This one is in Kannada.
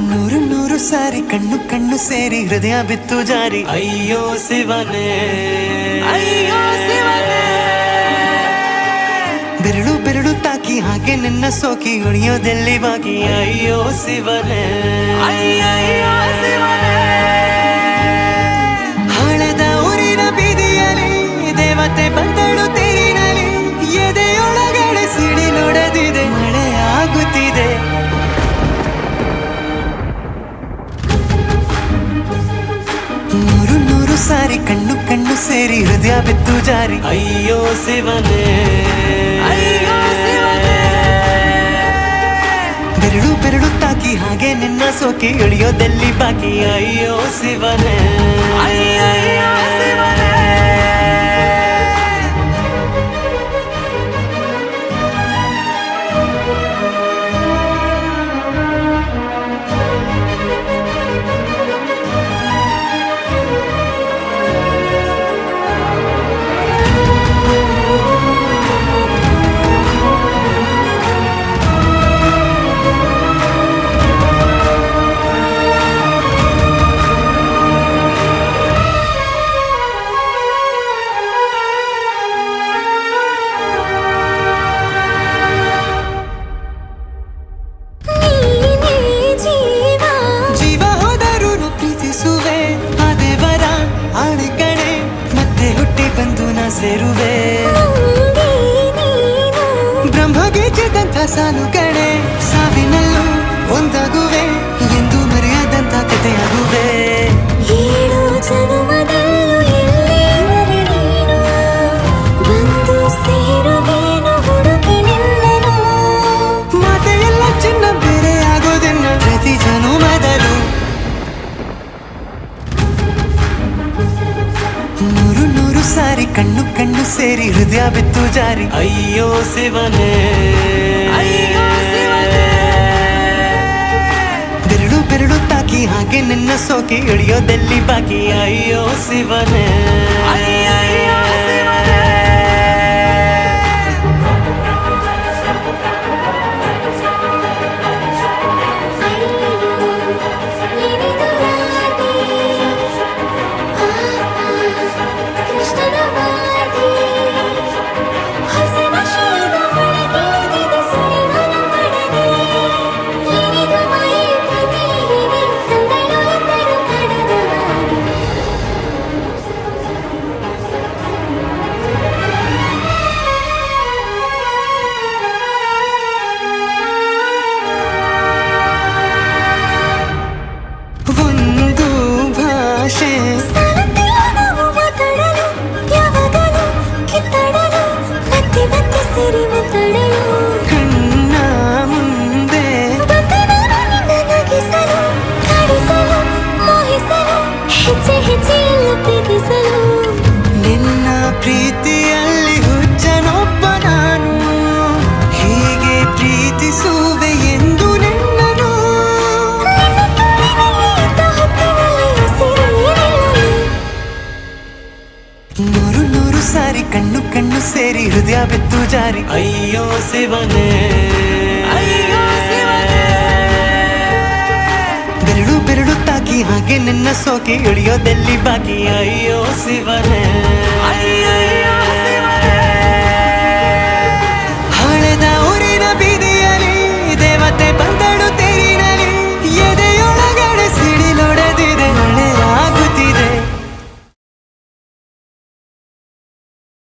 ನೂರು ನೂರು ಸಾರಿ ಕಣ್ಣು ಕಣ್ಣು ಸೇರಿ ಹೃದಯ ಬಿತ್ತು ಜಾರಿ ಅಯ್ಯೋ ಶಿವನೇ ಅಯ್ಯೋ ಶಿವನೇ ಬೆರಳು ಬೆರಳು ತಾಕಿ ಹಾಗೆ ನಿನ್ನ ಸೋಕಿ ಉಳಿಯೋದೆಲ್ಲಿ ಬಾಕಿ ಅಯ್ಯೋ ಶಿವನೇ ಅಯ್ಯಯ್ಯೋ ಶಿವನೇ ಹಳದ ಊರಿನ ಬೀದಿಯಲ್ಲಿ ದೇವತೆ ಬಂದಳು ತೇರಿನಲ್ಲಿ ಎದೆಯೊಳಗಡೆ ಸಿಡಿ ನೋಡದಿದೆ ಮಳೆ ಆಗುತ್ತಿದೆ ನೂರು ನೂರು ಸಾರಿ ಕಣ್ಣು ಕಣ್ಣು ಸೇರಿ ಹೃದಯ ಬಿತ್ತು ಜಾರಿ ಅಯ್ಯೋ ಶಿವನೇ ಅಯ್ಯೋ ಶಿವನೇ ಬೆರಳು ಬೆರಳು ತಾಕಿ ಹಾಗೆ ನಿನ್ನ ಸೋಕಿ ಇಳಿಯೋದೆಲ್ಲಿ ಬಾಕಿ ಅಯ್ಯೋ ಶಿವನೇ ಅಯ್ಯಯ್ಯೋ ಶಿವನೇ ಸೇರುವೆ ಬ್ರಹ್ಮಗೀಚಿದಂಥ ಸಾಲು ಕಣೆ ಸಾವಿನಲ್ಲೂ ಒಂದಾಗುವೆ ಎಂದು ಮರೆಯದಂಥ ಕಥೆಯಾಗುವೆ ಏಳು ಜನುಮದಲ್ಲೂ ಎಲ್ಲಿರುವೆ ನೀನು ಬಂದು ಸೇರುವೇನು ಹುಡುಕಿ ನಿನ್ನನು ಮಾತೆಯೆಲ್ಲ ಚಿನ್ನ ಬೇರೆ ಆಗೋದೆನ್ನ ಪ್ರತಿ ಜನುಮದಲ್ಲೂ ನೂರು ನೂರು ಸಾರಿ ಕಣ್ಣು ಕಣ್ಣು ಸೇರಿ ಹೃದಯ ಬಿತ್ತು ಜಾರಿ ಅಯ್ಯೋ ಶಿವನೇ ಅಯ್ಯೋ ಶಿವನೇ ಬೆರಳು ಬೆರಳು ತಾಕಿ ಹಾಗೆ ನಿನ್ನ ಸೋಕಿ ಇಳಿಯೋದೆಲ್ಲಿ ಬಾಕಿ ಅಯ್ಯೋ ಶಿವನೇ ಅಯ್ಯಯ್ಯೋ ಶಿವನೇ ಒಂದು ಭಾಷೆ ಕಣ್ಣ ಮುಂದೆ ನಿನ್ನ ಪ್ರೀತಿಯಲ್ಲಿ ಹುಚ್ಚನೊಬ್ಬ ನಾನು ಹೀಗೆ ಪ್ರೀತಿಸುವೆ ಎಂದು ನಿನ್ನನು ನೂರು ನೂರು ಸಾರಿ ಕಣ್ಣು ಕಣ್ಣು ಸೇರಿ ಹೃದಯ ಬಿತ್ತು ಜಾರಿ ಅಯ್ಯೋ ಶಿವನೇ ಅಯ್ಯೋ ಶಿವನೇ ಬೆರಳು ಬೆರಳು ತಾಕಿ ಹಾಗೆ ನಿನ್ನ ಸೋಕಿ ಇಳಿಯೋದೆಲ್ಲಿ ಬಾಕಿ ಅಯ್ಯೋ ಶಿವನೇ